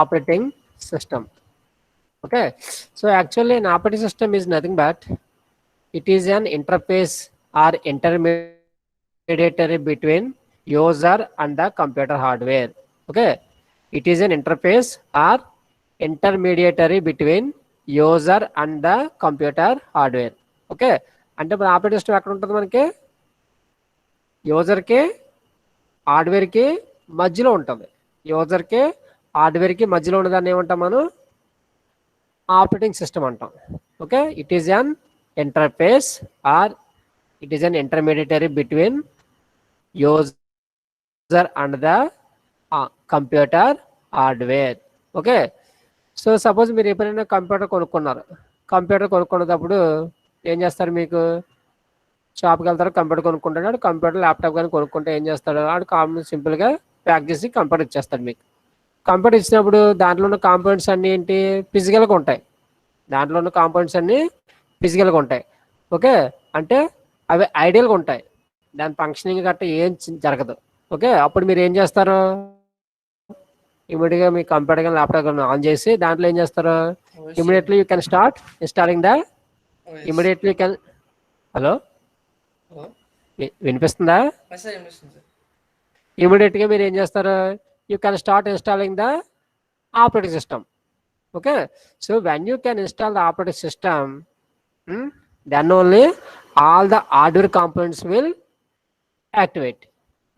operating system. Okay, so actually an operating system is nothing but it is an interface or intermediary between user and the computer hardware. Okay, it is an interface or intermediary between user and the computer hardware. Okay, అంటే మన operating system ఎక్కడ ఉంటుంది? మనకి యూజర్కి హార్డ్వేర్కి మధ్యలో ఉంటుంది. యూజర్కి హార్డ్వేర్కి మధ్యలో ఉన్నదాన్ని ఏమంటాం మనం? ఆపరేటింగ్ సిస్టమ్ అంటాం. Okay, it is an interface or it is an intermediary between user and the computer hardware. Okay, so suppose మీరు ఎప్పుడైనా కంప్యూటర్ కొనుక్కున్నారు. కంప్యూటర్ కొనుక్కున్నప్పుడు ఏం చేస్తారు? మీకు షాప్కి వెళ్తారు, కంప్యూటర్ కొనుక్కుంటాడు. కంప్యూటర్ ల్యాప్టాప్ కానీ కొనుక్కుంటే ఏం చేస్తాడు? వాడు సింపుల్గా ప్యాక్ చేసి కంప్యూటర్ ఇచ్చేస్తాడు మీకు. కంప్యూటర్ ఇచ్చినప్పుడు దాంట్లో ఉన్న కాంపోనెంట్స్ అన్నీ ఏంటి? ఫిజికల్గా ఉంటాయి. దాంట్లో ఉన్న కాంపోనెంట్స్ అన్నీ ఫిజికల్గా ఉంటాయి. ఓకే, అంటే అవి ఐడియల్గా ఉంటాయి. దాని ఫంక్షనింగ్ గట్రా ఏం జరగదు. ఓకే, అప్పుడు మీరు ఏం చేస్తారు? ఇమీడియట్గా మీ కంప్యూటర్ కానీ ల్యాప్టాప్ కానీ ఆన్ చేసి దాంట్లో ఏం చేస్తారు? Immediately you can start installing the immediately you can. Hello, వినిపిస్తుందా? ఇమీడియట్గా మీరు ఏం చేస్తారు? You can start installing the operating system. Okay, so when you can install the operating system, then only all the hardware components will activate.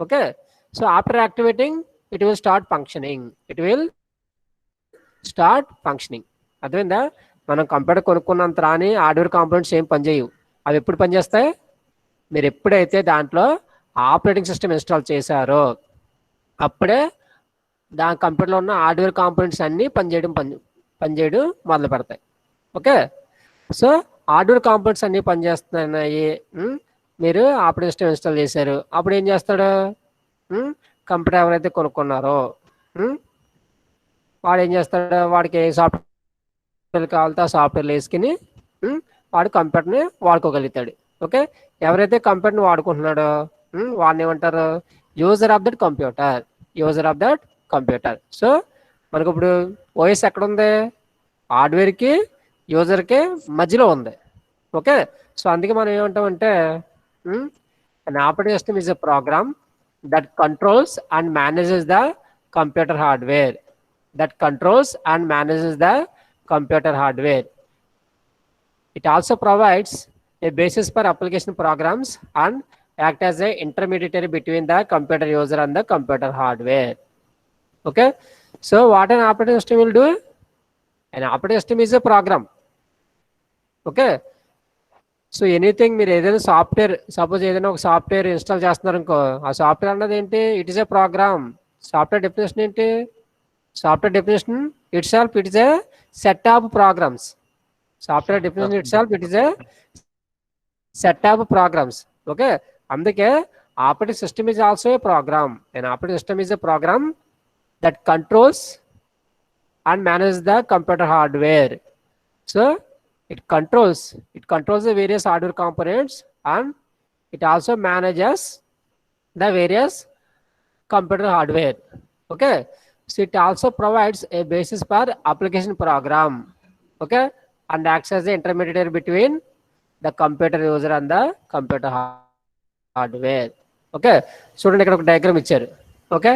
Okay, so after activating it will start functioning. It will start functioning. అర్థమైందా? మనం computer కొనుక్కున్నంత రాని hardware components ఏం పనిచేయవు. అవి ఎప్పుడు పనిచేస్తాయి? మీరు ఎప్పుడైతే దాంట్లో ఆపరేటింగ్ సిస్టమ్ ఇన్స్టాల్ చేశారో అప్పుడే దాని కంప్యూటర్లో ఉన్న హార్డ్వేర్ కాంపోనెంట్స్ అన్నీ పనిచేయడం మొదలు పెడతాయి. ఓకే, సో హార్డ్వేర్ కాంపోనెంట్స్ అన్నీ పనిచేస్తున్నాయి. మీరు ఆపరేటింగ్ సిస్టమ్ ఇన్స్టాల్ చేశారు. అప్పుడు ఏం చేస్తాడు? కంప్యూటర్ ఎవరైతే కొనుక్కున్నారో వాడు ఏం చేస్తాడు? వాడికి ఏ సాఫ్ట్వేర్ కావాలితే ఆ సాఫ్ట్వేర్లు వేసుకుని వాడు కంప్యూటర్ని వాడుకోగలుగుతాడు. ఓకే, ఎవరైతే కంప్యూటర్ని వాడుకుంటున్నాడో వాడిని ఏమంటారు? User of that computer. User of that computer. So మనకు ఇప్పుడు ఓఎస్ ఎక్కడ ఉంది? హార్డ్వేర్కి యూజర్కి మధ్యలో ఉంది. ఓకే, సో అందుకే మనం ఏమంటామంటే an operating system is a program that controls and manages the computer hardware. That controls and manages the computer hardware. It also provides a basis for application programs and act as a intermediary between the computer user and the computer hardware. Okay, so what an operating system will do? An operating system is a program. Okay, so anything మీరు ఏదైనా software, suppose ఏదైనా ఒక software install చేస్తున్నారు అనుకో, ఆ software అన్నది ఏంటి? It is a program. Software definition ఏంటి? Software definition itself it is a set of programs. Software definition itself it is a set of programs. Okay, అందుకే operating system is also a program. And operating system is a program that controls and manage the computer hardware. So it controls the various hardware components and it also manages the various computer hardware. Okay, so it also provides a basis for application program. Okay, and acts as the intermediary between the computer user and the computer hardware. Okay, చూడండి ఇక్కడ ఒక diagram ఇచ్చారు. Okay,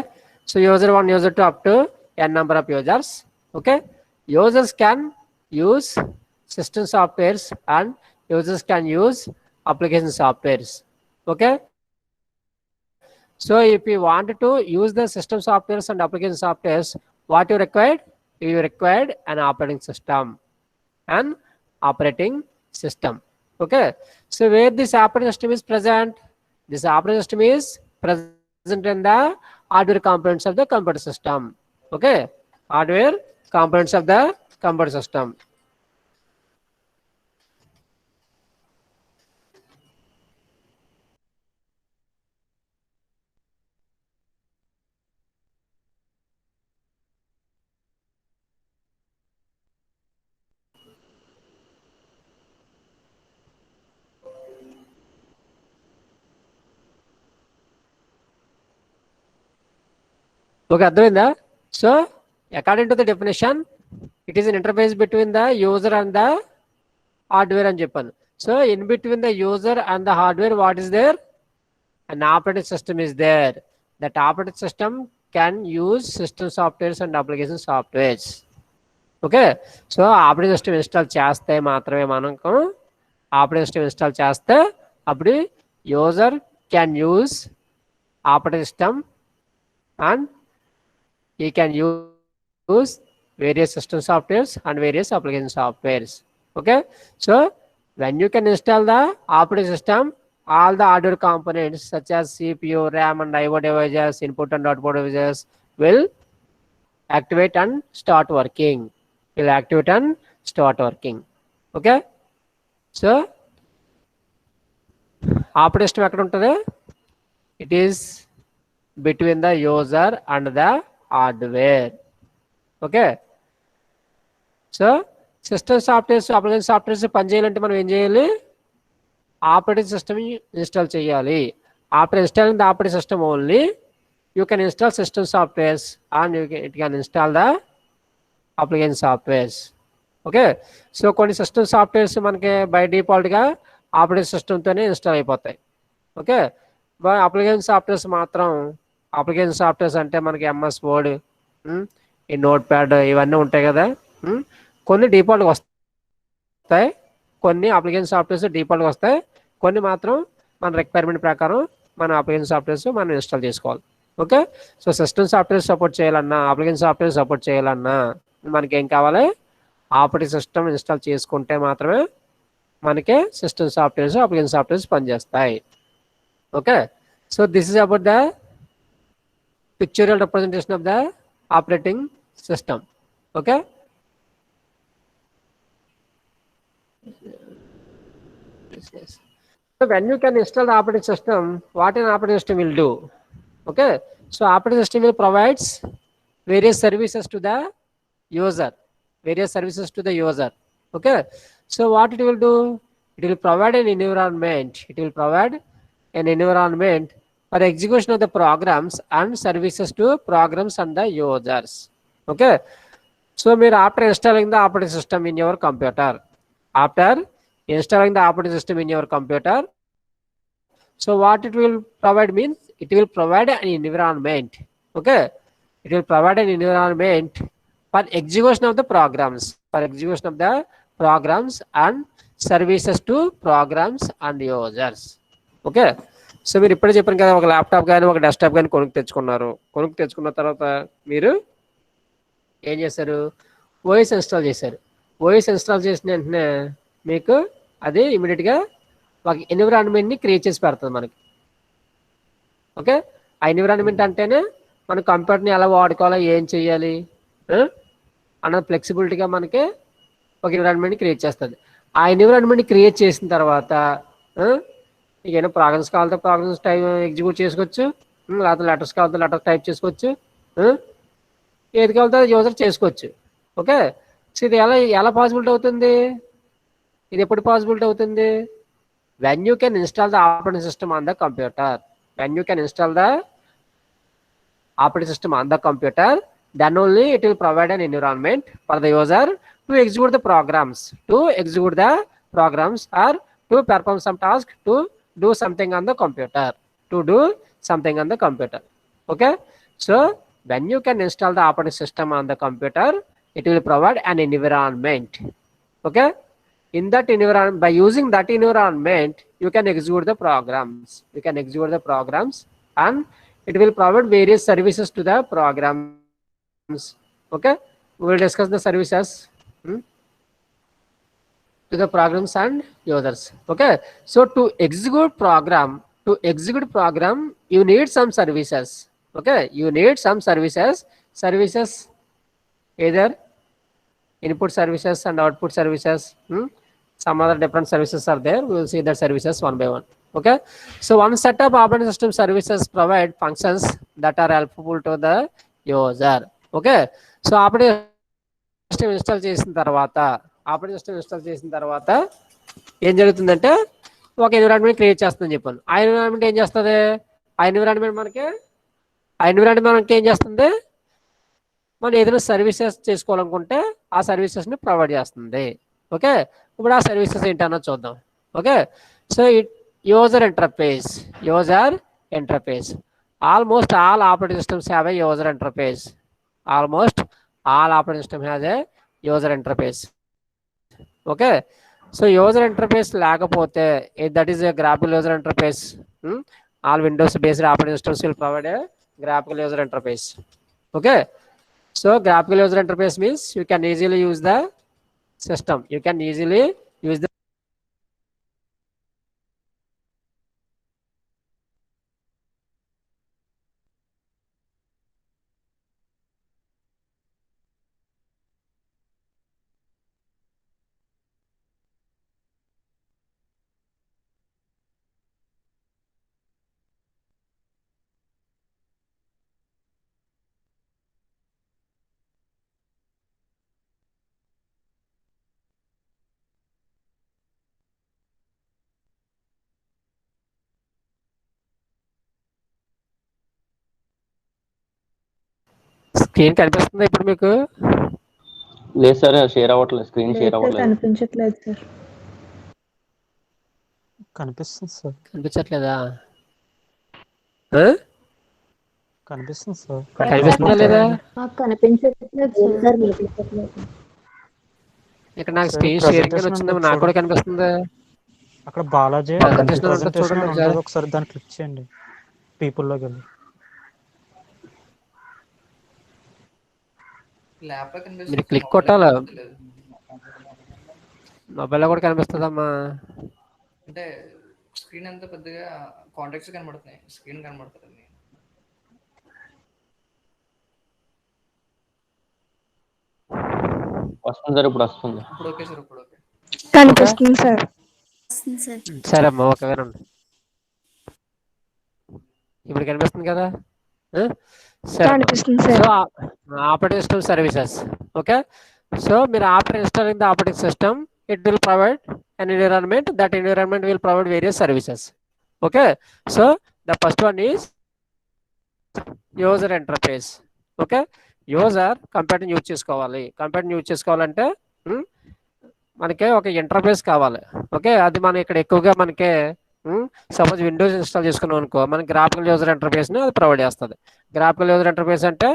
so user 1, user 2 up to n number of users. Okay, users can use system softwares and users can use application softwares. Okay, so if you want to use the system softwares and application softwares, what you required? You required an operating system. Okay, so where this operating system is present? This operating system is present in the hardware components of the computer system. Okay, hardware components of the computer system. Okay, అర్థమైందా? So according to the definition it is an interface between the user and the hardware అని చెప్పాను. So in between the user and the hardware what is there? an operating system is there. That operating system can use system softwares and application softwares. Okay, so operating system install చేస్తే మాత్రమే మనకు operating system install చేస్తే అప్పుడు user can use operating system and he can use various system softwares and various application softwares. Okay, so when you can install the operating system, all the hardware components such as CPU, RAM and IO devices, input and output devices will activate and start working. Okay, so operating system ఎక్కడ ఉంటుంది? It is between the user and the hardware. Okay, so system softwares application softwares పనిచేయాలంటే మనం ఏం చేయాలి? Operating system install చేయాలి. After installing the operating system only you can install system softwares and it can install the application softwares. Okay, so కొన్ని system softwares మనకి by డిఫాల్ట్గా operating సిస్టమ్తోనే install అయిపోతాయి. Okay, application softwares మాత్రం application softwares అంటే మనకి MS word, ఈ note pad ఇవన్నీ ఉంటాయి కదా, కొన్ని డిఫాల్ట్గా వస్తాయి, కొన్ని అప్లికేషన్ సాఫ్ట్వేర్స్ డిఫాల్ట్గా వస్తాయి, కొన్ని మాత్రం మన రిక్వైర్మెంట్ ప్రకారం మన అప్లికేషన్ సాఫ్ట్వేర్స్ మనం ఇన్స్టాల్ చేసుకోవాలి. Okay, so system software support చేయాలన్నా అప్లికేషన్ సాఫ్ట్వేర్ సపోర్ట్ చేయాలన్నా మనకి ఏం కావాలి? ఆపరేటింగ్ సిస్టమ్ ఇన్స్టాల్ చేసుకుంటే మాత్రమే మనకి సిస్టమ్ సాఫ్ట్వేర్స్ అప్లికేషన్ సాఫ్ట్వేర్స్ పనిచేస్తాయి. Okay, so this is about the పిక్చరల్ representation of the operating system. Okay, so when you can install the operating system, what an operating system will do? Okay, so operating system will provides various services to the user. Okay, so what it will do? It will provide an environment. For execution of the programs and services to programs and the users. Okay, so after installing the operating system in your computer, so what it will provide means it will provide an environment. Okay, it will provide an environment for execution of the programs and services to programs and users. Okay, so మీరు ఇప్పుడే చెప్పాను కదా, ఒక laptop కానీ ఒక desktop కానీ తెచ్చుకున్న తర్వాత మీరు ఏం చేశారు? ఓఎస్ ఇన్స్టాల్ చేశారు. ఓఎస్ ఇన్స్టాల్ చేసిన వెంటనే మీకు అది ఇమీడియట్గా ఒక ఎన్విరాన్మెంట్ని క్రియేట్ చేసి పెడుతుంది మనకి. ఓకే, ఆ ఎన్విరాన్మెంట్ అంటేనే మన కంప్యూటర్ని ఎలా వాడుకోవాలో, ఏం చేయాలి అన్న ఫ్లెక్సిబిలిటీగా మనకి ఒక ఎన్విరాన్మెంట్ని క్రియేట్ చేస్తుంది. ఆ ఎన్విరాన్మెంట్ని క్రియేట్ చేసిన తర్వాత ఏదైనా ప్రోగ్రామ్స్ కావాలంటే ప్రోగ్రామ్స్ ఎగ్జిక్యూట్ చేసుకోవచ్చు, లేకపోతే లెటర్స్ కావాలంటే లెటర్స్ టైప్ చేసుకోవచ్చు, ఏది కావాలంటే యూజర్ చేసుకోవచ్చు. ఓకే, సో ఇది ఎలా పాసిబిలిటీ అవుతుంది? ఇది ఎప్పుడు పాసిబిలిటీ అవుతుంది? when you can install the operating system on the computer. Then only it will provide an environment for the user to execute the programs or to perform some task, to do something on the computer. Okay, so when you can install the operating system on the computer, it will provide an environment. Okay, in that environment, by using that environment, you can execute the programs and it will provide various services to the programs. Okay, we will discuss the services to the programs and users. Okay, so to execute program, you need some services. Okay, you need some services, either input services and output services. Some other different services are there. We will see the services one by one. Okay, so one set of operating system services provide functions that are helpful to the user. Okay, so operating system install చేసిన తర్వాత ఏం జరుగుతుందంటే ఒక environment create చేస్తుందని చెప్పాను. ఆ environment ఏం చేస్తుంది? ఆ ఎన్విరాన్మెంట్ మనకి ఏం చేస్తుంది? మనం ఏదైనా సర్వీసెస్ చేసుకోవాలనుకుంటే ఆ సర్వీసెస్ని ప్రొవైడ్ చేస్తుంది. ఓకే, ఇప్పుడు ఆ సర్వీసెస్ ఏంటన్నో చూద్దాం. Okay, so user interface almost all operating systems have a user interface. Almost all operating system has a user interface. Okay, so user interface లేకపోతే that is a graphical user interface. All Windows based operating systems will provide a graphical user interface. Okay, so graphical user interface means you can easily use the system, you can easily use the screen కనిపిస్తుంది ఇప్పుడు మీకు? లేదు sir, share అవ్వట్లేదు, screen share అవ్వట్లేదు. కనిపించట్లేదు sir. కనిపిస్తుంది sir. కనిపించట్లేదా? కనిపిస్తుంది సార్. కనిపిస్తుందా లేదా? మాకు కనిపించట్లేదు సార్. ఇక్కడ నాకు సార్, స్క్రీన్ షేరింగ్ అని వచ్చింది, presentation నాకు కూడా కనిపిస్తుంది. అక్కడ బాలాజీ Presentation ఉంటుంది, presentation చూడండి అని ఒకసారి. ఉంటుంది, ఒకసారి దాన్ని క్లిక్ చేయండి. పీపుల్లోకి వెళ్ళి మీరు క్లిక్ కొట్టాలా? మొబైల్లో కూడా కనిపిస్తుందమ్మా. అంటే స్క్రీన్ అంతా పెద్దగా కాంటాక్ట్స్ కనబడుతున్నాయి, స్క్రీన్ కనబడుతుంది. వస్తుంది సార్, ఇప్పుడు వస్తుంది. ఇప్పుడు ఓకే సార్, ఇప్పుడు ఓకే. కనిపిస్తుంది సార్. సరే అమ్మా, ఓకే వినండి. ఇప్పుడు కనిపిస్తుంది కదా? సరే, కనిపిస్తుంది so sir. Operating system services. Okay, so మీరు after installing the operating system it will provide an environment, that environment will provide various services. Okay, so the first one is user interface. Okay, user computer use చేసుకోవాలి. Computer use చేసుకోవాలంటే మనకి ఒక interface కావాలి. Okay, అది మనం ఇక్కడ ఎక్కువగా మనకి సపోజ్ విండోస్ ఇన్స్టాల్ చేసుకున్నాం అనుకో, మనకి గ్రాఫికల్ యూజర్ ఇంటర్ఫేస్ని అది ప్రొవైడ్ చేస్తుంది. గ్రాఫికల్ యూజర్ ఇంటర్ఫేస్ అంటే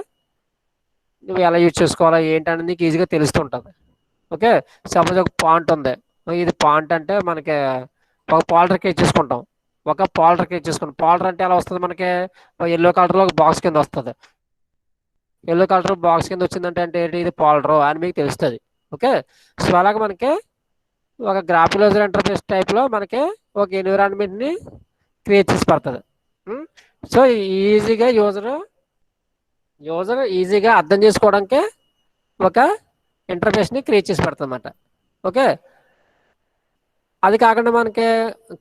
నువ్వు ఎలా యూజ్ చేసుకోవాలా ఏంటనేది నీకు ఈజీగా తెలుస్తుంటుంది. ఓకే, సపోజ్ ఒక పాయింట్ ఉంది, ఇది పాయింట్ అంటే మనకి ఒక పాల్టర్ కేజ్ చేసుకుంటాం. పాల్టర్ అంటే ఎలా వస్తుంది మనకి? ఎల్లో కలర్లో ఒక బాక్స్ కింద వస్తుంది. ఎల్లో కలర్ బాక్స్ కింద వచ్చిందంటే అంటే ఏంటి? ఇది పాల్టర్ అని మీకు తెలుస్తుంది. ఓకే, సో అలాగే మనకి ఒక గ్రాఫికల్ యూజర్ ఇంటర్ఫేస్ టైప్లో మనకి ఒక ఎన్విరాన్మెంట్ని క్రియేట్ చేసి పడుతుంది. సో ఈజీగా యూజర్ ఈజీగా అర్థం చేసుకోవడానికి ఒక ఇంటర్ఫేస్ని క్రియేట్ చేసి పెడతాం అన్నమాట. ఓకే, అది కాకుండా మనకి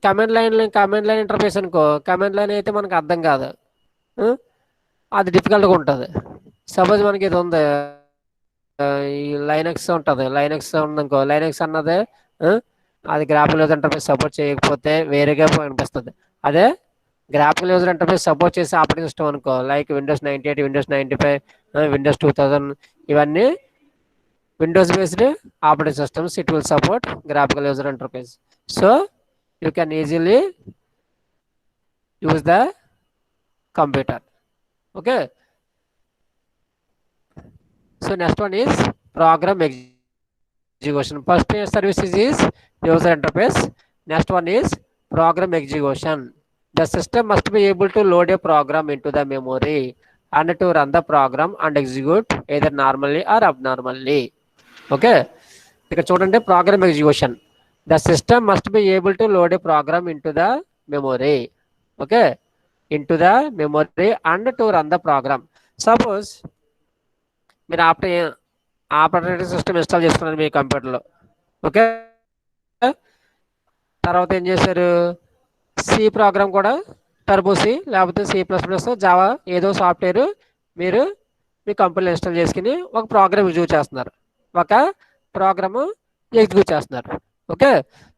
కమాండ్ లైన్ ఇంటర్ఫేస్ అనుకో, కమాండ్ లైన్ అయితే మనకు అర్థం కాదు, అది డిఫికల్ట్గా ఉంటుంది. సపోజ్ మనకి ఇది ఉంది, ఈ లైనక్స్ ఉంటుంది, లైనక్స్ ఉందనుకో, లైనక్స్ అన్నది అది గ్రాఫికల్ యూజర్ ఇంటర్ఫేస్ సపోర్ట్ చేయకపోతే వేరేగా అనిపిస్తుంది. అదే గ్రాఫికల్ యూజర్ ఇంటర్ఫేస్ సపోర్ట్ చేసే ఆపరేటింగ్ సిస్టమ్ అనుకో, లైక్ విండోస్ 98, విండోస్ 95, విండోస్ 2000, ఇవన్నీ Windows based operating systems, it will support graphical user interface. So you can easily use the computer. Okay, so next one is program execution. First services is user interface, next one is program execution. The system must be able to load a program into the memory and to run the program and execute either normally or abnormally. Okay, ఇక్కడ చూడండి, program execution. The system must be able to load a program into the memory. Okay, into the memory and to run the program. Suppose మీరు operating system install చేసుకున్నారు మీ కంప్యూటర్లో. Okay, తర్వాత ఏం చేశారు? C program కూడా, Turbo C లేకపోతే C++, Java ఏదో సాఫ్ట్వేర్ మీరు మీ కంప్యూటర్లో ఇన్స్టాల్ చేసుకుని ఒక ప్రోగ్రామ్ ఎగ్జిక్యూట్ చేస్తున్నారు, ఒక ప్రోగ్రాము ఎగ్జిక్యూట్ చేస్తున్నారు. ఓకే,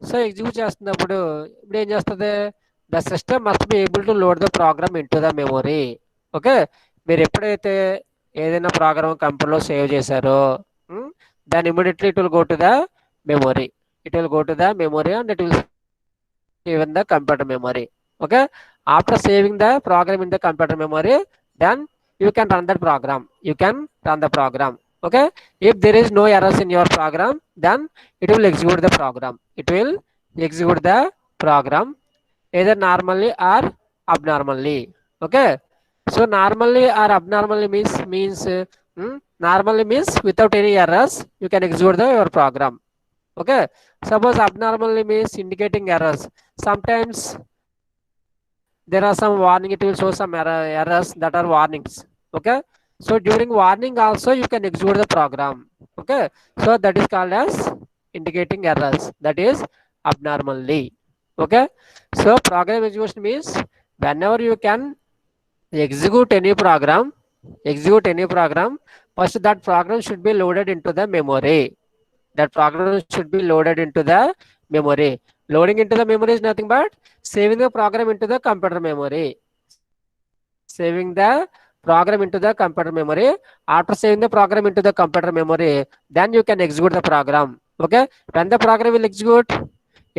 సో ఎగ్జిక్యూట్ చేస్తున్నప్పుడు ఇప్పుడు ఏం చేస్తుంది? The system must be able to load the program into the memory. Okay, మీరు ఎప్పుడైతే ఏదైనా ప్రోగ్రామ్ కంప్యూటర్లో సేవ్ చేశారో then immediately it will go to the memory. It will go to the memory and it will save in the computer memory. Okay, after saving the program in the computer memory, then you can run that program. You can run the program. Okay, if there is no errors in your program, then it will execute the program. It will execute the program either normally or abnormally. Okay, so normally or abnormally means normally means without any errors you can execute your program. Okay, suppose abnormally means indicating errors. Sometimes there are some warning, it will show some errors that are warnings. Okay, so during warning also you can execute the program. Okay, so that is called as indicating errors, that is abnormally. Okay, so program execution means whenever you can execute any program, first that program should be loaded into the memory. That program should be loaded into the memory. Loading into the memory is nothing but saving the program into the computer memory. Saving the program into the computer memory. After saving the program into the computer memory, then you can execute the program. Okay, when the program will execute,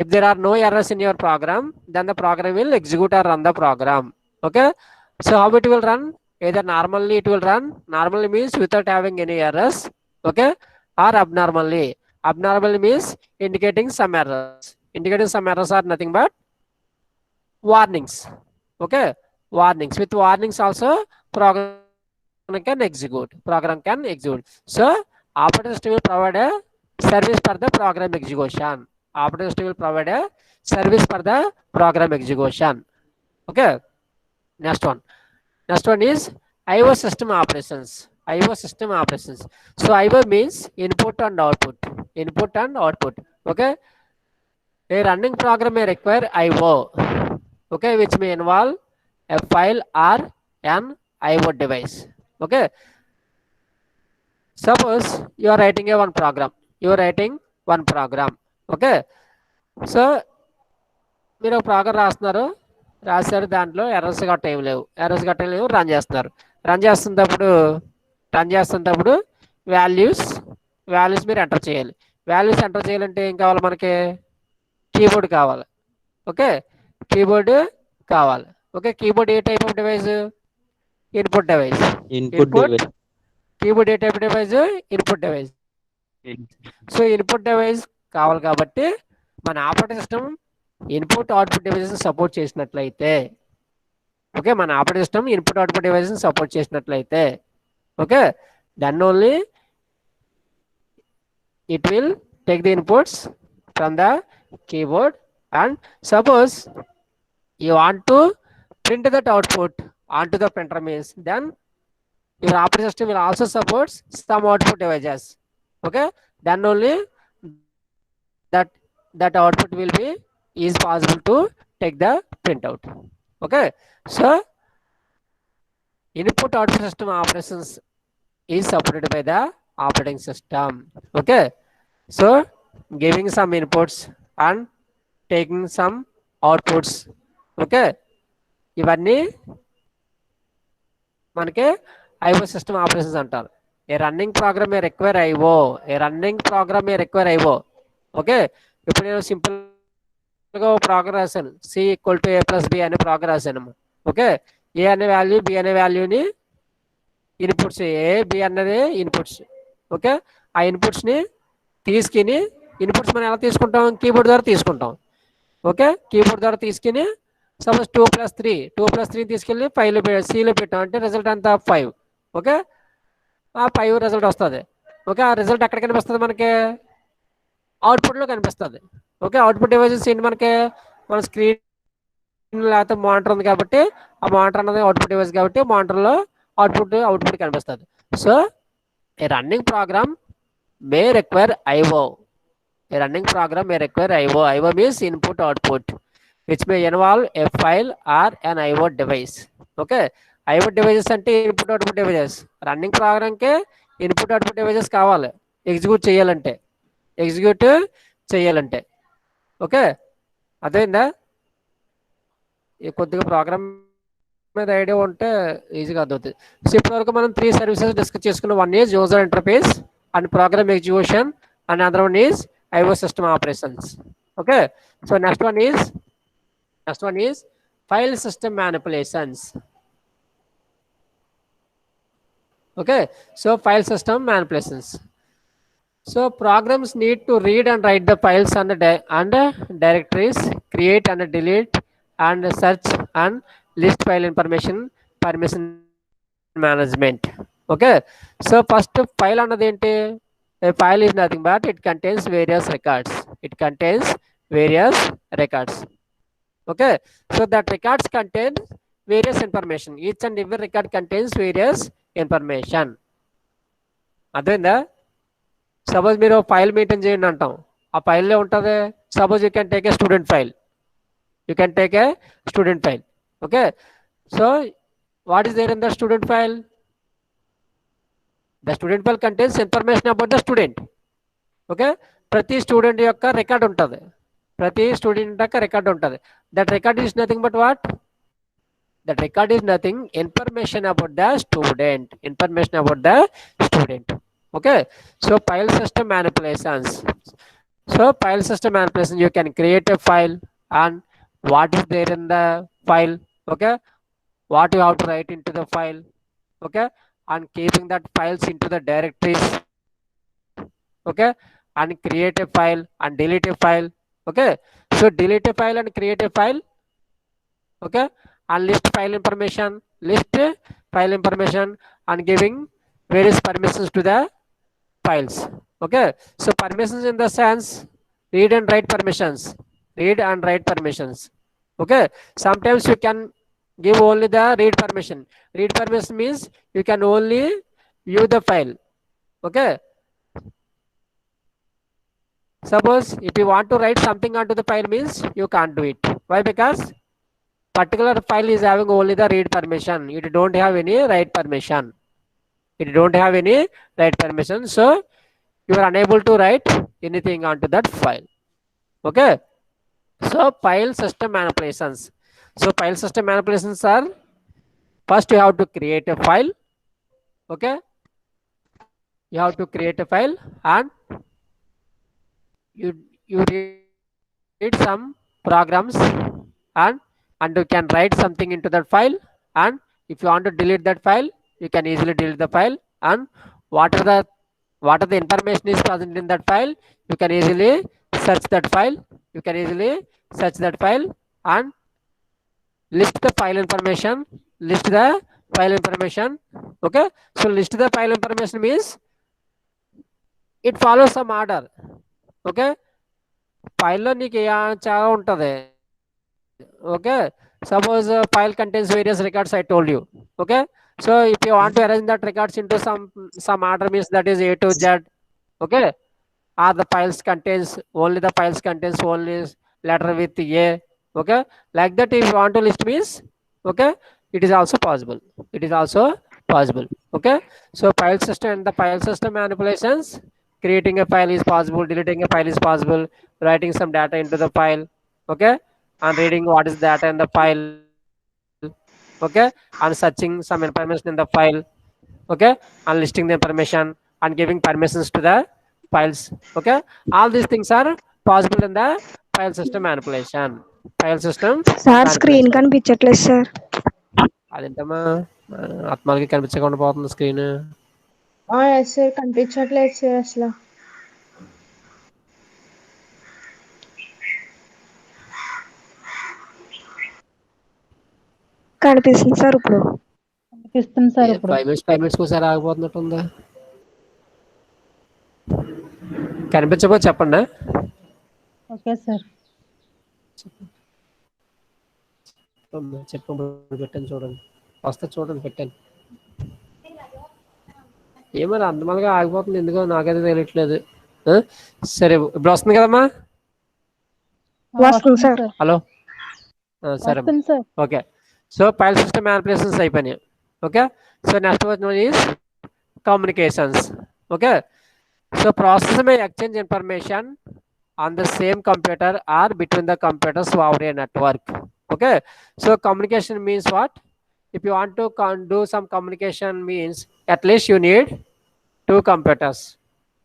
if there are no errors in your program, then the program will execute or run the program. Okay, so how it will run? Either normally it will run. Normally means without having any errors. Okay, or abnormally. Abnormal means indicating some errors. Indicating some errors are nothing but warnings. Okay, warnings. With warnings also program can execute. So operating system will provide a service for the program execution. Operating system will provide a service for the program execution. Okay, next one is IO system operations. So IO means input and output. Okay, a running program may require IO. Okay, which may involve a file or an IO device. Okay, suppose you are writing one program. Okay, so మీరు ఒక programme రాశారు, దాంట్లో errors గట్ట ఏం లేవు, run చేస్తున్నప్పుడు values మీరు enter చేయాలి. వాల్యూస్ ఎంటర్ చేయాలంటే ఏం కావాలి? మనకి కీబోర్డ్ కావాలి. ఓకే, కీబోర్డ్ కావాలి. Okay, keyboard a type of device? Input device. Keyboard a type device? Input device. So input device కావాలి కాబట్టి మన operating system input output devices support చేసినట్లయితే, ఓకే, మన operating system input output devices support చేసినట్లయితే, okay, then only it will take the inputs from the keyboard, and suppose you want to print that output onto the printer means, then your operating system will also support some output devices. Okay, then only that output will be is possible to take the printout. Okay, so input output system operations is supported by the operating system. Okay, so giving some inputs and taking some outputs. Okay, ఇవన్నీ మనకి IO system operations అంటారు. ఏ running programme ఏ require IO. Okay, ఇప్పుడు నేను సింపుల్గా programme రాశాను, C = A+B అనే programme రాశాను. Okay, A అనే వాల్యూ, B అనే వాల్యూని ఇన్పుట్స్, A B అన్నది ఇన్పుట్స్. ఓకే, ఆ ఇన్పుట్స్ని తీసుకుని, ఇన్పుట్స్ మనం ఎలా తీసుకుంటాం? కీబోర్డ్ ద్వారా తీసుకుంటాం. ఓకే, కీబోర్డ్ ద్వారా తీసుకుని సపోజ్ 2+3 తీసుకెళ్ళి 5లో Cలో పెట్టాం అంటే రిజల్ట్ అంతా 5. ఓకే, ఆ 5 రిజల్ట్ వస్తుంది. ఓకే, ఆ రిజల్ట్ ఎక్కడ కనిపిస్తుంది? మనకి అవుట్పుట్లో కనిపిస్తుంది. ఓకే, అవుట్పుట్ డివైజెస్ ఏంటి? మనకి మన స్క్రీన్ లేకపోతే మానిటర్ ఉంది కాబట్టి, ఆ మానిటర్ అన్నది అవుట్పుట్ డివైస్ కాబట్టి మానిటర్లో అవుట్పుట్ కనిపిస్తుంది. So a running program may require IO. A running program may require IO. IO means input output, which may involve a file or an IO device. Okay, IO devices అంటే input output devices. Running ప్రోగ్రామ్కే input output devices కావాలి execute చేయాలంటే. Okay, అర్థమైందా? కొద్దిగా programme మీద idea ఉంటే ఈజీగా అర్థమవుతుంది. సో ఇప్పటివరకు మనం 3 సర్వీసెస్ డిస్కస్ చేసుకున్నాం. One is user interface and program execution and other one is IO system operations. Okay, so next one is file system manipulations. Okay, so file system manipulations. So programs need to read and write the files and directories, create and delete and search and list file information, permission management. Okay, so first file అన్నది ఏంటి? A file is nothing but it contains various records. It contains various records. Okay, so that records contain various information. Each and every record contains various information. అర్థమైందా? Suppose మీరు file maintain చేయండి అంటాం, ఆ ఫైల్లో ఉంటుంది. Suppose you can take a student file. Okay, so what is there in the student file? The student file contains information about the student. Okay, ప్రతి student యొక్క record ఉంటుంది. That record is nothing but what? That record is nothing, information about the student. Okay, so file system manipulations. You can create a file and what is there in the file. Okay, what you have to write into the file. Okay, and keeping that files into the directories. Okay, and create a file and delete a file. Okay, so delete a file and create a file. Okay, and list file information and giving various permissions to the files. Okay, so permissions in the sense read and write permissions. Okay, sometimes you can give only the read permission means you can only view the file. Okay, suppose if you want to write something onto the file means you can't do it. Why? Because particular file is having only the read permission. It don't have any write permission. So you are unable to write anything onto that file. Okay, so file system manipulations. Are first you have to create a file. Okay, you have to create a file and you read some programs and you can write something into that file, and if you want to delete that file you can easily delete the file, and what are the information is present in that file you can easily search that file and list the file information. Okay, so list the file information means it follows some order. Okay, file లో నీకు చాలా ఉంటుంది. Okay, suppose file contains various records I told you. Okay, so if you want to arrange that records into some order means that is A to Z. Okay, or the files contains only letter with A. Okay, like that if you want to list means okay, it is also possible. Okay, so file system and the file system manipulations. Creating a file is possible, deleting a file is possible, writing some data into the file. Okay, and reading what is data in the file. Okay, and searching some information in the file. Okay, and listing the information and giving permissions to the files. Okay, all these things are possible in the file system manipulation. Sir screen కనిపించట్లేదు sir. అదేంటమ్మా ఆత్మలకి కనిపించకుండా పోతుంది screen. Sir కనిపించట్లేదు sir అసలు. కనిపిస్తుంది sir ఇప్పుడు. 5 minutes ఒకసారి ఆగిపోతున్నట్టుందా? కనిపించకపోతే చెప్పండి. Okay sir. చెప్పండి, పెట్టాను చూడండి, వస్తే చూడండి, పెట్టాను. ఏమన్నా అందమాలుగా ఆగిపోతుంది ఎందుకో నాకైతే తెలియట్లేదు. సరే ఇప్పుడు వస్తుంది కదమ్మా? హలో, సరే okay. So file system manipulations అయిపోయినాయి. Okay, so next one is communications. Okay, so process may exchange information on the same computer or between the computers over a network. Okay, so communication means what? if you want to do some communication means at least you need two computers.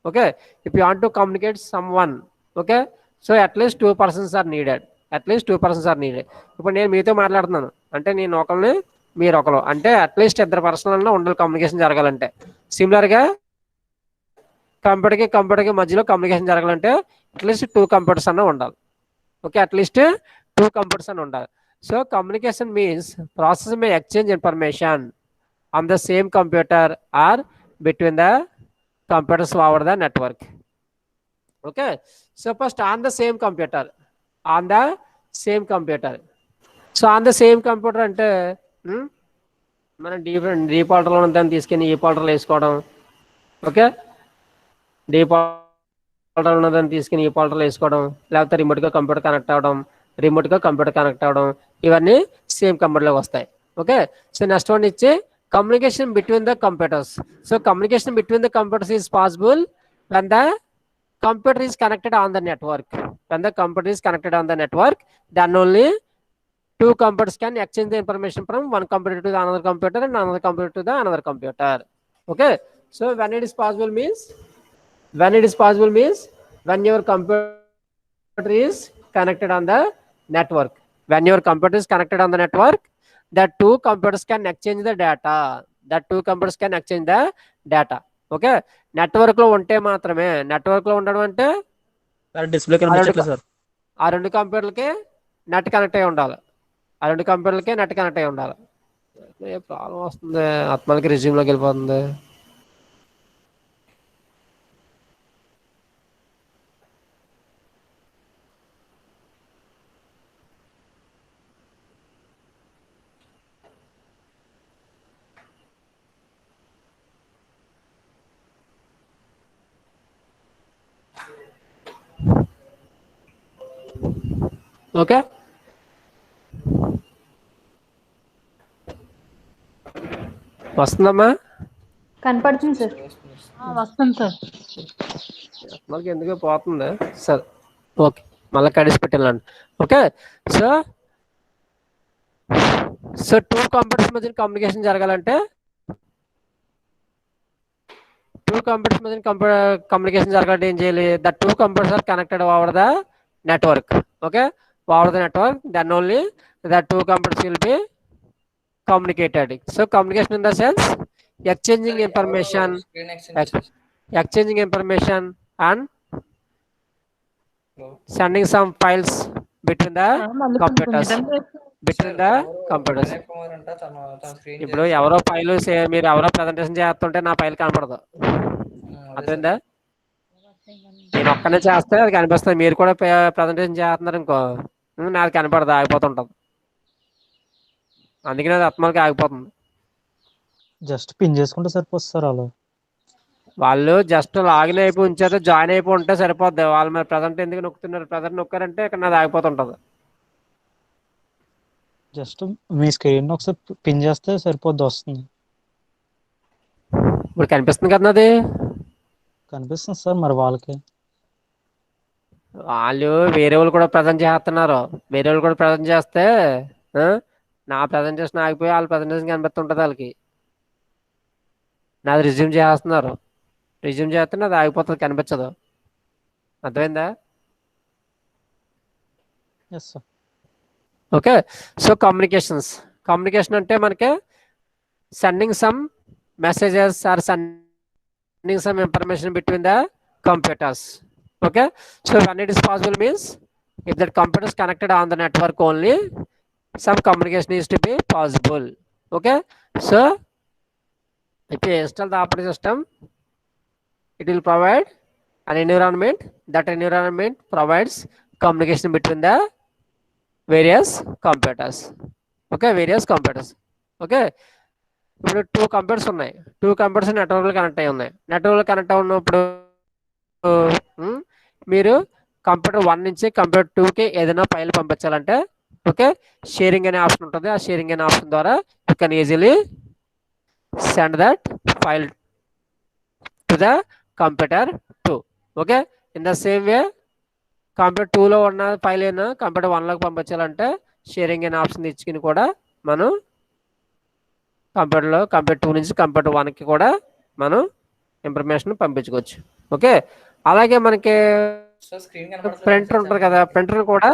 Okay, if you want to communicate someone, okay, so at least two persons are needed. At least two persons are needed. ఇప్పుడు నేను మీతో మాట్లాడుతున్నాను అంటే నేను ఒకరిని మీరు ఒకరు అంటే అట్లీస్ట్ ఇద్దరు పర్సనల్ ఉండాలి కమ్యూనికేషన్ జరగాలంటే. సిమిలర్గా కంప్యూటర్కి మధ్యలో కమ్యూనికేషన్ జరగాలంటే అట్లీస్ట్ టూ కంప్యూటర్స్ అన్న ఉండాలి. ఓకే, అట్లీస్ట్ టూ కంప్యూటర్స్ అని ఉండాలి. So communication means process may exchange information on the same computer are between the computers over the network. Okay, so first on the same computer, on the same computer. So on the same computer అంటే మనం డీఫాల్టర్లో దాన్ని తీసుకుని ఈ ఫాల్టర్లో వేసుకోవడం. Okay, డీఫాల్టర్ ఉన్నదాన్ని తీసుకుని ఈ ఫాల్టర్లో వేసుకోవడం, లేకపోతే రిమోట్గా కంప్యూటర్ కనెక్ట్ అవ్వడం, రిమోట్గా కంప్యూటర్ కనెక్ట్ అవ్వడం, ఇవన్నీ సేమ్ కంప్యూటర్లోకి వస్తాయి. ఓకే, సో నెక్స్ట్ వన్ ఇచ్చి communication between the computers. So communication between the computers is possible when the computer is connected on the network. When the computer is connected on the network, then only two computers can exchange the information from one computer to the another computer and another computer to the another computer. Okay, so when it is possible means when your computer is connected on the network. When your computer is connected on the network, that two computers can exchange the data. Okay, network లో ఉంటే మాత్రమే. Network లో ఉండడం అంటే display కనిపించట్లేదు sir. ఆ రెండు కంప్యూటర్లకి net connect అయి ఉండాలి. ఏ ప్రాబ్లం వస్తుంది, ఆత్మలకి రిజ్యూమ్ లోకి వెళ్ళిపోతుంది. ఓకే, వస్తుందమ్మా? కనపడుతుంది సార్. వస్తుంది సార్. మనకి ఎందుకు పోతుంది సార్? ఓకే, మళ్ళీ కడిసి పెట్టాలండి. ఓకే, సో టూ కంప్యూటర్స్ మధ్య కమ్యూనికేషన్ జరగాలంటే ఏం చేయాలి? The two computers are connected over the network. Okay, over the network, then only the two computers will be communicated. So communication in the sense exchanging information and sending some files between the computers. ఇప్పుడు ఎవరో file మీరు ఎవరో presentation చేస్తుంటే నా file కనపడదు, అర్థమైందా? నేను ఒక్కనే చేస్తే అది కనిపిస్తుంది. మీరు కూడా ప్రజెంటేషన్ చేస్తున్నారు అనుకో, నాది కనపడదు, ఆగిపోతుంటది. అందుకనే అది ఆత్మలకి ఆగిపోతుంది. జస్ట్ పిన్ చేసుకుంటే సరిపోతుంది సార్. అలా వాళ్ళు జస్ట్ లాగిన్ అయిపోయి ఉంచారు, జాయిన్ అయిపోయి ఉంటే సరిపోద్ది. వాళ్ళు మరి ప్రజెంట్ ఎందుకు నొక్కుతున్నారు? ప్రజెంట్ నొక్కారంటే ఇక్కడ నాది ఆగిపోతుంటది. జస్ట్ మీ స్క్రీన్ ఒకసారి పిన్ చేస్తే సరిపోద్ది, వస్తుంది. ఇప్పుడు కనిపిస్తుంది కదా అది? కనిపిస్తుంది సార్. మరి వాళ్ళు వేరే వాళ్ళు కూడా ప్రజెంట్ చేస్తున్నారు. వేరే వాళ్ళు కూడా ప్రజెంట్ చేస్తే నా ప్రజెంటేషన్ ఆగిపోయి వాళ్ళ ప్రజెంటేషన్ కనిపిస్తుంటది. వాళ్ళకి నాది రిజ్యూమ్ చేస్తున్నారు, రిజ్యూమ్ చేస్తే నాది ఆగిపోతుంది, కనిపించదు. అర్థమైందా? ఓకే, సో కమ్యూనికేషన్ అంటే మనకి sending some messages or sending some information between the computers. Okay, so when it is possible means if that computer is connected on the network only, some communication is to be possible. Okay, so if you install the operating system, it will provide an environment. That environment provides communication between the various computers. Okay, okay, ఇప్పుడు two computers ఉన్నాయి. Two computers నెట్వర్క్లో connect అయి ఉన్నాయి. నెట్వర్క్లో connect అయినప్పుడు మీరు computer 1 నుంచి computer 2కి ఏదైనా ఫైల్ పంపించాలంటే ఓకే, షేరింగ్ అనే ఆప్షన్ ఉంటుంది. ఆ షేరింగ్ అనే ఆప్షన్ ద్వారా you can easily send that file to the computer 2. Okay, in the same way computer 2లో ఉన్న ఫైల్ అయినా కంప్యూటర్ 1లోకి పంపించాలంటే షేరింగ్ అనే ఆప్షన్ ఇచ్చుకుని కూడా మనం కంప్యూటర్ 2 నుంచి కంప్యూటర్ 1కి కూడా మనం ఇన్ఫర్మేషన్ పంపించుకోవచ్చు. ఓకే, అలాగే మనకి సార్ స్క్రీన్ కనబడట్లేదు ప్రింటర్ ఉంటుంది కదా, ప్రింటర్ కూడా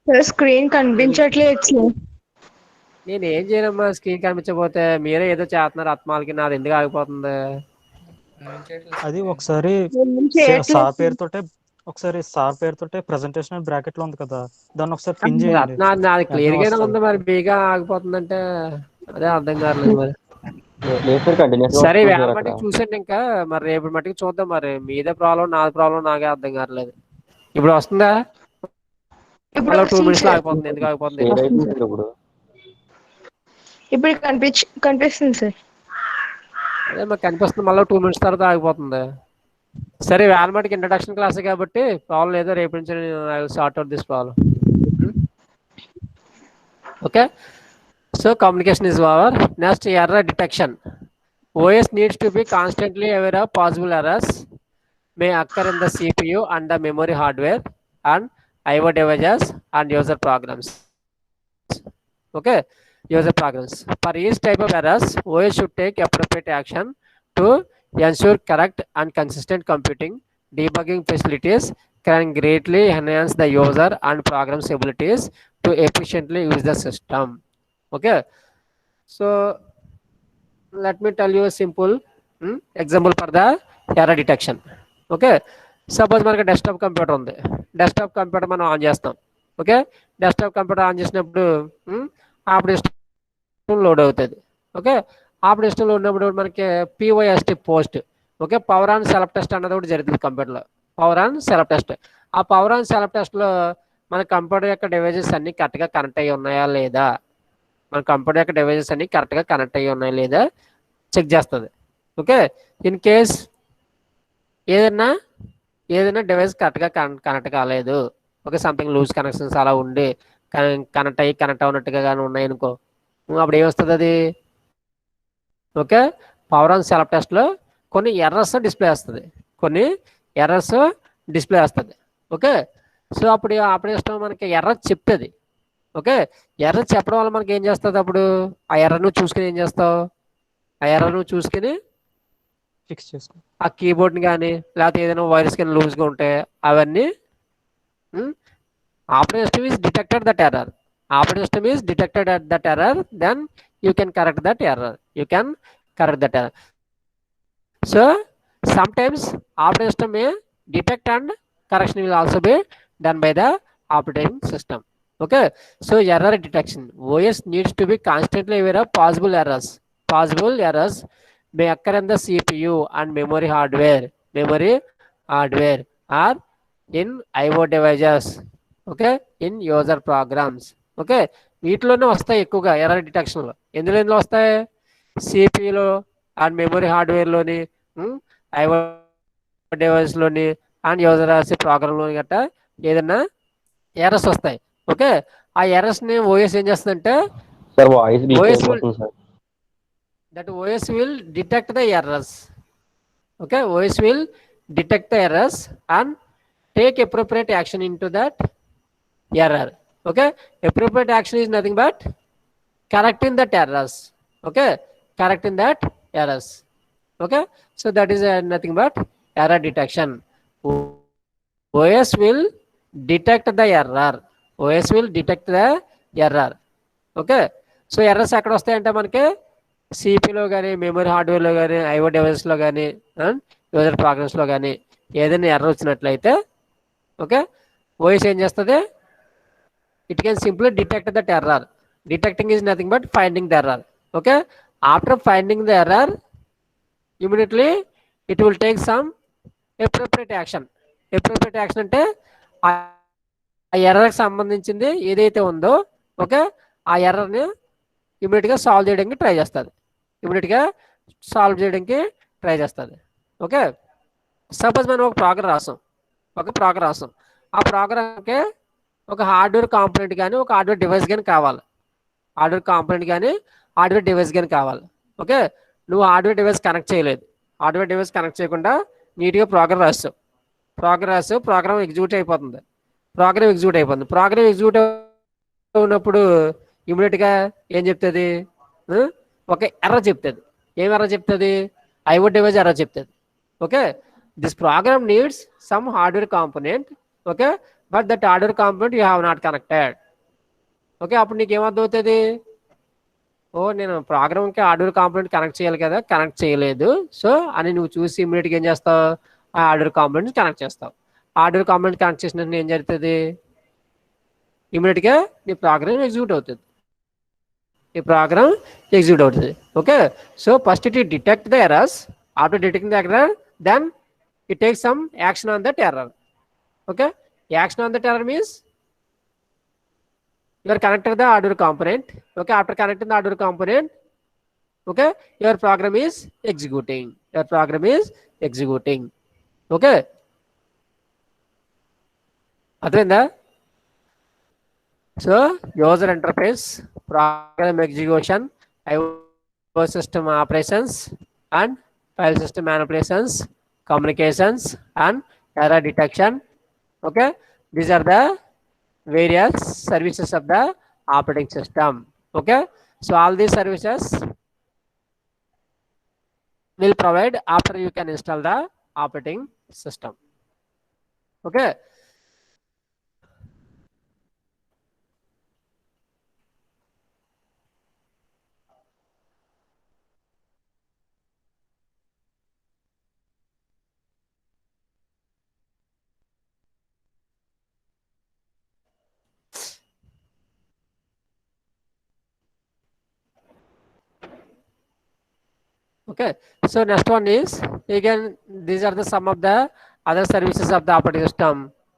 సార్ స్క్రీన్ కనిపించట్లేదు సార్. నేను ఏం చేయనమ్మా స్క్రీన్ కనిపించకపోతే, మీరే ఏదో చేస్తున్నారు ఆత్మాలకి, నాది ఎందుకు ఆగిపోతుంది? నేను చేయట్లేదు అది screen. ఒకసారి ఏం చేయట్లేదు సార్ సార్. పేరుతోటే ప్రెజెంటేషన్ బ్రాకెట్ లో ఉంది కదా, దాన్ని ఒకసారి పిన్ చేయండి. నాది క్లియర్ గానే వస్తుంది. ఉంది, మరి బీగా ఆగిపోతుందంటే అదే అర్థం కావట్లేదు మరి. లేదు సార్, కంటిన్యూస్ సరే వేళ మట్టికి చూసండి, ఇంకా మరి రేపు మట్టికి చూద్దాం. మరి మీదే ప్రాబ్లం, నాది ప్రాబ్లం, నాకే అర్థం కావట్లేదు. ఇప్పుడు వస్తుందా? ఇప్పుడు మళ్ళీ 2 వస్తుంది minutes లో సార్. ఆగిపోతుంది, ఎందుకు ఆగిపోతుంది? షేర్ అయిపోయింది సార్ ఇప్పుడు. ఇప్పుడు కనిపిస్తుంది సార్. అదే మాకు కనిపిస్తుంది, మళ్ళీ 2 minutes తర్వాత ఆగిపోతుంది. సరే వేళ మట్టికి ఇంట్రడక్షన్ క్లాస్ కాబట్టి ప్రాబ్లం లేదు, రేపు నుంచి I will sort out this problem. Okay, so communication is over. Next, error detection. OS needs to be constantly aware of possible errors may occur in the CPU and the memory hardware and IO devices and user programs. Okay, user programs. For each type of errors, OS should take appropriate action to ensure correct and consistent computing. Debugging facilities can greatly enhance the user and program's abilities to efficiently use the system. Okay, so let me tell you a simple example for the error detection. Okay, suppose మనకి desktop computer ఉంది. Desktop computer మనం on చేస్తాం. Okay, desktop computer on చేసినప్పుడు operation load అవుతుంది. Okay, operation load ఉన్నప్పుడు మనకి POST post, okay, power on self test అన్నది ఒకటి జరుగుతుంది కంప్యూటర్లో. Power on self test. ఆ పవర్ ఆన్ సెల్ఫ్ టెస్ట్లో మన కంప్యూటర్ యొక్క డివైజెస్ అన్ని కరెక్ట్గా కనెక్ట్ అయ్యి ఉన్నాయా లేదా, మన కంప్యూటర్ యొక్క డివైజెస్ అన్ని కరెక్ట్గా కనెక్ట్ అయ్యి ఉన్నాయా లేదా చెక్ చేస్తుంది. ఓకే, ఇన్ కేస్ ఏదైనా డివైస్ కరెక్ట్గా కనెక్ట్ కాలేదు, ఓకే, సంథింగ్ లూజ్ కనెక్షన్స్ అలా ఉండి కనెక్ట్ అవునట్టుగా కానీ ఉన్నాయనుకో, అప్పుడు ఏమొస్తుంది అది? ఓకే, పవర్ ఆన్ సెల్ఫ్ టెస్ట్లో కొన్ని ఎర్రర్స్ డిస్ప్లే వస్తుంది. ఓకే, సో అప్పుడు ఆపరేషన్ మనకి ఎర్రర్ చెప్తుంది. ఓకే, ఎర్రర్ చెప్పడం వల్ల మనకి ఏం చేస్తుంది? అప్పుడు ఆ ఎర్రర్ను చూసుకుని ఏం చేస్తావు? ఆ ఎర్రర్ను చూసుకుని ఫిక్స్ చేసుకో. ఆ కీబోర్డ్ని కానీ లేకపోతే ఏదైనా వైరస్ కానీ లూజ్గా ఉంటే అవన్నీ operating system is detected that error, then you can correct that error. So sometimes operating system may detect and correction will also be done by the operating system. Okay, so error detection. OS needs to be constantly aware of possible errors may occur in the CPU and memory hardware or in IO devices, okay, in user programs. Okay, వీటిలోనే వస్తాయి ఎక్కువగా error డిటెక్షన్లో. ఎందులో వస్తాయి? సిపియులో and memory హార్డ్వేర్లోని, IO డివైస్లోని and user ప్రోగ్రామ్లోని గట్టా ఏదైనా ఎర్రర్స్ వస్తాయి. ఓకే, ఆ ఎర్రర్స్ని OS ఏం చేస్తుందంటే సార్ వాయిస్ బ్రేక్ అయిపోతుంది sir. that OS will detect the errors. Okay, OS will detect the errors and take appropriate action into that error. Okay, appropriate action is nothing but correcting that errors. Okay, correcting that errors. Okay, so that is nothing but error detection. OS will detect the error. Okay, so errors ఎక్కడ వస్తాయంటే మనకి సిపిలో కానీ memory హార్డ్వేర్లో కానీ IO డివైస్లో కానీ user ప్రోగ్రామ్స్లో కానీ ఏదైనా error వచ్చినట్లయితే, ఓకే, OS ఏం చేస్తుంది? It can simply detect that error. Detecting is nothing but finding the error. Okay, after finding the error immediately it will take some appropriate action. అంటే ఆ ఎర్రర్కి సంబంధించింది ఏదైతే ఉందో, ఓకే, ఆ ఎర్రర్ని ఇమీడియట్గా సాల్వ్ చేయడానికి ట్రై చేస్తుంది. ఓకే, సపోజ్ మనం ఒక ప్రోగ్రామ్ రాసాం. ఆ ప్రోగ్రామ్కి ఒక హార్డ్వేర్ కాంపోనెంట్ కానీ ఒక హార్డ్వేర్ డివైస్ కానీ కావాలి. ఓకే, నువ్వు హార్డ్వేర్ డివైస్ కనెక్ట్ చేయలేదు. హార్డ్వేర్ డివైస్ కనెక్ట్ చేయకుండా నీట్గా ప్రోగ్రామ్ రాస్తావు. ప్రోగ్రామ్ ఎగ్జిక్యూట్ అయిపోతుంది. ప్రోగ్రామ్ ఎగ్జిక్యూట్ అయినప్పుడు ఇమీడియట్గా ఏం చెప్తుంది? ఒక ఎర్ర చెప్తుంది. ఏం ఎర్ర చెప్తుంది? ఐఓ డివైస్ ఎర్ర చెప్తుంది. Okay, this program needs some hardware component. Okay, but that hardware component you have not connected. Okay, అప్పుడు నీకు ఏమర్థమవుతుంది? ఓ నేను ప్రోగ్రామ్కి హార్డ్వేర్ కాంపోనెంట్ కనెక్ట్ చేయాలి కదా, కనెక్ట్ చేయలేదు. సో అని నువ్వు చూసి ఇమీడియట్గా ఏం చేస్తావు? ఆ హార్డ్వేర్ కాంపోనెంట్ కనెక్ట్ చేస్తావు. హార్డ్వేర్ కాంపోనెంట్ కనెక్ట్ చేసిన ఏం జరుగుతుంది? ఇమీడియట్గా నీ ప్రోగ్రామ్ ఎగ్జిక్యూట్ అవుతుంది. ఈ ప్రోగ్రామ్ ఎగ్జిక్యూట్ అవుతుంది. Okay, so first it detect the errors. After detecting the error, then it take some action on that error. Okay, action on that error means you are connected the hardware component. Okay, after connecting the hardware component, okay, your program is executing. Okay, అర్థమైందా? So user interface, program execution, IO system operations and file system manipulations, communications and error detection. Okay, these are the various services of the operating system. Okay, so all these services will provide after you can install the operating system. Okay, okay, so next one is, again these are the some of the other services of the operating system.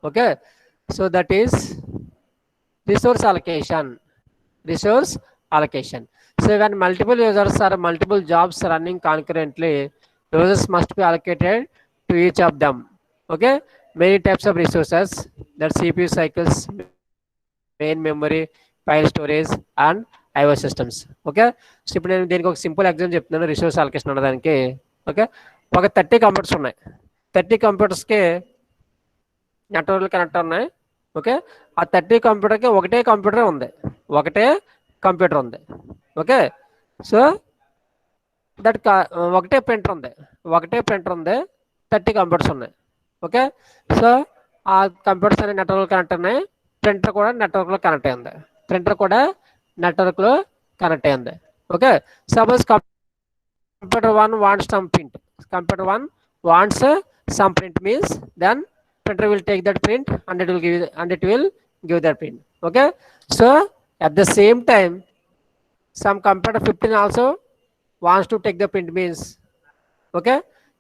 Okay, so that is resource allocation. So when multiple users or multiple jobs running concurrently, users must be allocated to each of them. Okay, many types of resources, that CPU cycles, main memory, file storage and IO systems. Okay, so ఇప్పుడు నేను దీనికి ఒక simple example చెప్తున్నాను resource allocation అన్నదానికి. Okay, ఒక 30 computers ఉన్నాయి. 30 కంప్యూటర్స్కి network connect ఉన్నాయి. Okay, ఆ 30 కంప్యూటర్కి ఒకటే కంప్యూటర్ ఉంది. ఓకే, సో దట్ ఒకటే ప్రింటర్ ఉంది. 30 కంప్యూటర్స్ ఉన్నాయి. ఓకే, సో ఆ కంప్యూటర్స్ అనే నెట్వర్క్ కనెక్ట్ ఉన్నాయి. ప్రింటర్ కూడా నెట్వర్క్లో కనెక్ట్ అయింది. Okay, suppose computer 1 wants some print means then printer will take that print and it will give that print. Okay, so at the same time some computer 15 also wants to take the print means, okay,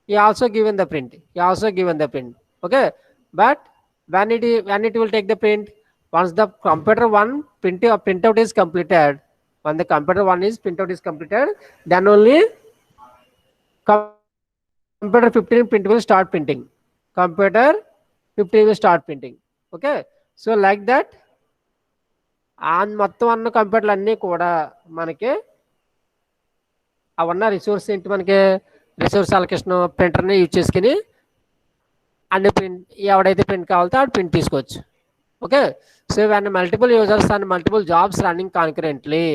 he also given the print. Okay, but when it will take the print, once the computer 1 printout is completed, then only computer 15 print will start printing. Okay, so like that మొత్తం అన్న కంప్యూటర్లు అన్నీ కూడా మనకి అవన్న resource ఏంటి, మనకి resource allocation ప్రింటర్ని use చేసుకుని అన్ని ప్రింట్ ఎవడైతే ప్రింట్ కావాలో ఆడు ప్రింట్ తీసుకోవచ్చు. Okay, so when multiple users and multiple jobs running concurrently.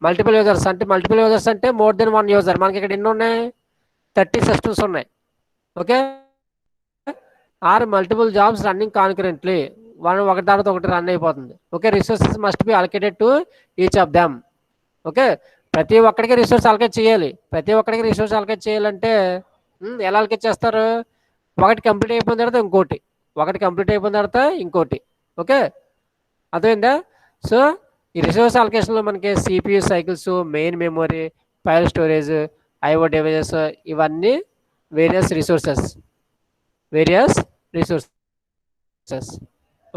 Multiple users అంటే మోర్ దెన్ 1 యూజర్. మనకి ఇక్కడ ఎన్ని ఉన్నాయి? 30 సిస్టమ్స్ ఉన్నాయి. Okay, or multiple jobs running concurrently, ఒకటి తర్వాత ఒకటి రన్ అయిపోతుంది. Okay, resources must be allocated to each of them. Okay, ప్రతి ఒక్కడికి రిసోర్స్ అలొకేట్ చేయాలంటే ఎలా అలొకేట్ చేస్తారు? ఒకటి కంప్లీట్ అయిపోయిన తర్వాత ఇంకోటి. ఓకే, అర్థమైందా? సో ఈ రిసోర్స్ అలొకేషన్లో మనకి CPU cycles, main memory, file storage, IO devices, ఇవన్నీ వేరియస్ రిసోర్సెస్.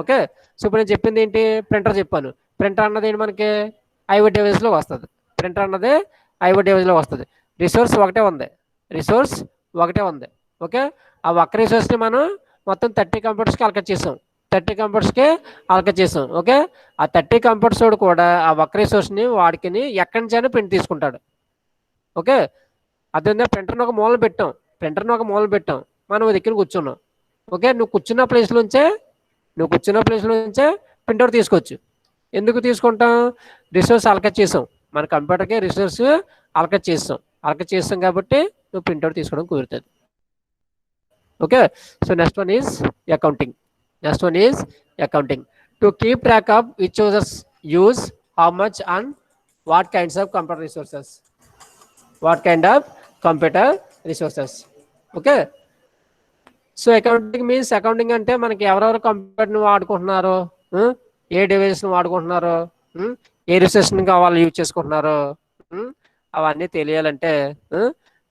ఓకే, సో ఇప్పుడు నేను చెప్పింది ఏంటి? ప్రింటర్ చెప్పాను. ప్రింటర్ అన్నది ఏంటి? మనకి IO డివైస్లో వస్తుంది. రిసోర్స్ ఒకటే ఉంది. ఓకే, ఆ ఒక్క రిసోర్స్ని మనం మొత్తం 30 కంప్యూటర్స్కి అలొకేట్ చేసాం. ఓకే, ఆ 30 కంప్యూటర్స్ కూడా ఆ ఒక్క రిసోర్స్ని వాడికి ఎక్కడి నుంచైనా ప్రింట్ తీసుకుంటాడు. ఓకే, అదే ప్రింటర్ని ఒక మూలన పెట్టాం, మనం దగ్గర కూర్చున్నాం. ఓకే, నువ్వు కూర్చున్న ప్లేస్ నుంచే ప్రింటర్ తీసుకోవచ్చు. ఎందుకు తీసుకుంటాం? రిసోర్స్ అలొకేట్ చేసాం. మన కంప్యూటర్కి రిసోర్స్ అలకట్ చేస్తాం కాబట్టి నువ్వు ప్రింట్అవుట్ తీసుకోవడం కుదురుతుంది. Okay, so next one is accounting. To keep track of which users use how much and what kinds of computer resources. Okay, so accounting అంటే మనకి ఎవరెవరు కంప్యూటర్ని వాడుకుంటున్నారు, ఏ డివైజెస్ని వాడుకుంటున్నారు, ఏ రిసోర్స్ని కావాలి యూజ్ చేసుకుంటున్నారు, అవన్నీ తెలియాలంటే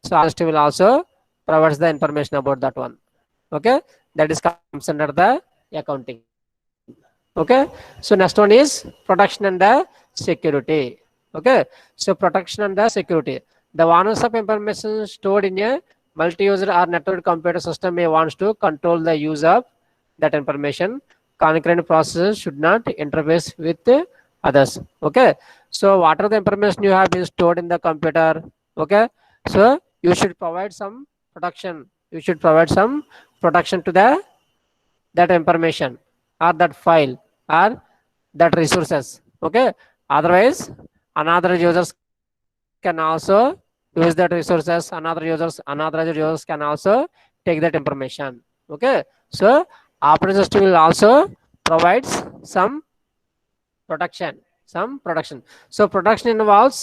సో ఆల్స్ట్ will also provides the information about that one. Okay, that is comes under the accounting. Okay, so next one is protection and the security. Okay, so protection and the security. The owners of information stored in a multi-user or network computer system may want to control the use of that information. Concurrent processes should not interface with others. Okay, so what are the information you have been stored in the computer? Okay, so you should provide some protection. To that information or that file or that resources. Okay, otherwise another users can also use that resources. Unauthorized users can also take that information. Okay, so operating system will also provides some protection. So protection involves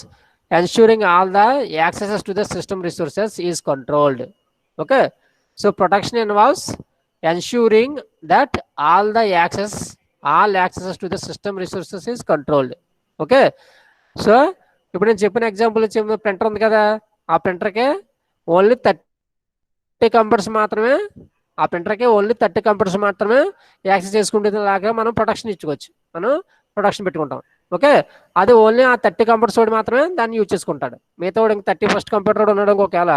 ensuring all the accesses to the system resources is controlled. Okay, so protection involves ensuring that all accesses to the system resources is controlled. Okay, so ఇప్పుడు నేను చెప్పిన example printer ఉంది కదా, ఆ ప్రింటర్కి only 30 computers మాత్రమే access చేసుకునేలాగా మనం protection పెట్టుకుంటాం. ఓకే, అది ఓన్లీ ఆ 30 కంప్యూటర్స్ వాడు మాత్రమే దాన్ని యూజ్ చేసుకుంటాడు. మిగతా వాడు 31st కంప్యూటర్ ఉండడం ఒకవేళ,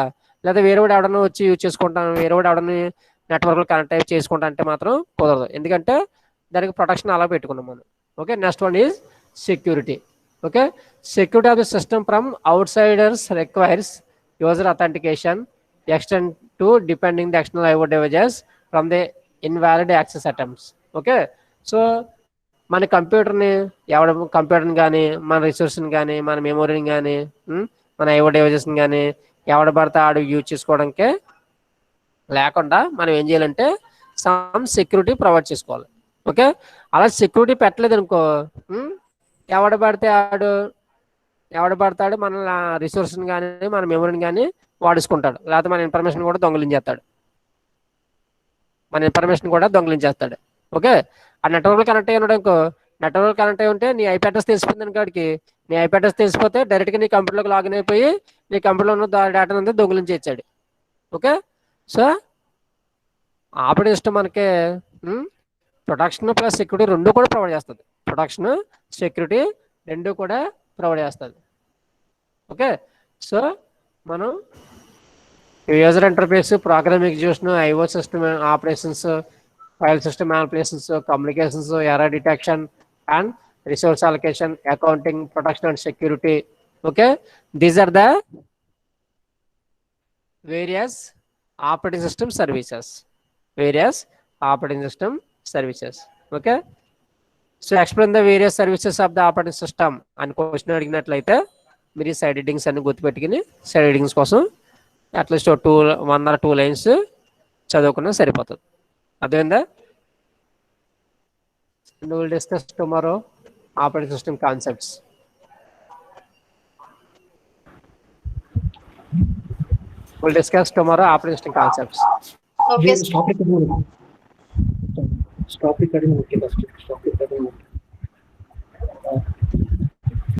లేదా వేరే వాడు ఎవడన్నా వచ్చి యూజ్ చేసుకుంటాను, వేరే వాడు ఎవడని నెట్వర్క్లో కనెక్ట్ అయ్యి చేసుకుంటా అంటే మాత్రం కుదరదు, ఎందుకంటే దానికి ప్రొటెక్షన్ అలా పెట్టుకున్నాం మనం. Okay, next one is security. Okay, security of the system from outsiders requires user authentication extend to depending the external IO devices from the invalid access attempts. Okay, so మన కంప్యూటర్ని కానీ మన రిసోర్స్ని కానీ మన మెమొరీని కానీ మన ఐఓ డివైజెస్ని కానీ ఎవడ పడితే ఆడు యూజ్ చేసుకోవడానికే లేకుండా మనం ఏం చేయాలంటే సమ్ సెక్యూరిటీ ప్రొవైడ్ చేసుకోవాలి. ఓకే, అలా సెక్యూరిటీ పెట్టలేదు అనుకో, ఎవడ పడతాడు మన రిసోర్స్ని కానీ మన మెమరీని కానీ వాడుకుంటాడు, లేకపోతే మన ఇన్ఫర్మేషన్ కూడా దొంగలించేస్తాడు. ఓకే, ఆ నెట్వర్క్ కనెక్ట్ అయ్యి ఉన్నాడు అనుకో, నెట్వర్క్ కనెక్ట్ అయ్యి ఉంటే నీ ఐపీ అడ్రస్ తెలిసిపోయింది కాడికి, నీ ఐపీ అడ్రస్ తెలిసిపోతే డైరెక్ట్గా నీ కంప్యూటర్లోకి లాగిన్ అయిపోయి నీ కంప్యూటర్లో ఉన్న డేటా అంతా దొంగలించేచ్చాడు. ఓకే, సో ఆపరేటింగ్ సిస్టమ్ మనకి ప్రొటెక్షన్ ప్లస్ సెక్యూరిటీ రెండు కూడా ప్రొవైడ్ చేస్తుంది. ఓకే, సో మనం user interface, program execution, IO system operations, file system manipulations, communications, error detection and resource allocation, accounting, protection and security. Okay, these are the various operating system services. Okay, so explain the various services of the operating system అని question అడిగినట్లయితే మీరు ఈ side headings అన్ని గుర్తుపెట్టుకుని side headings కోసం at least 1 or 2 lines చదువుకున్నా సరిపోతుంది. అర్థమైందా? Will discuss tomorrow operating system concepts. We'll discuss tomorrow operating system concepts. Okay. Stop recording.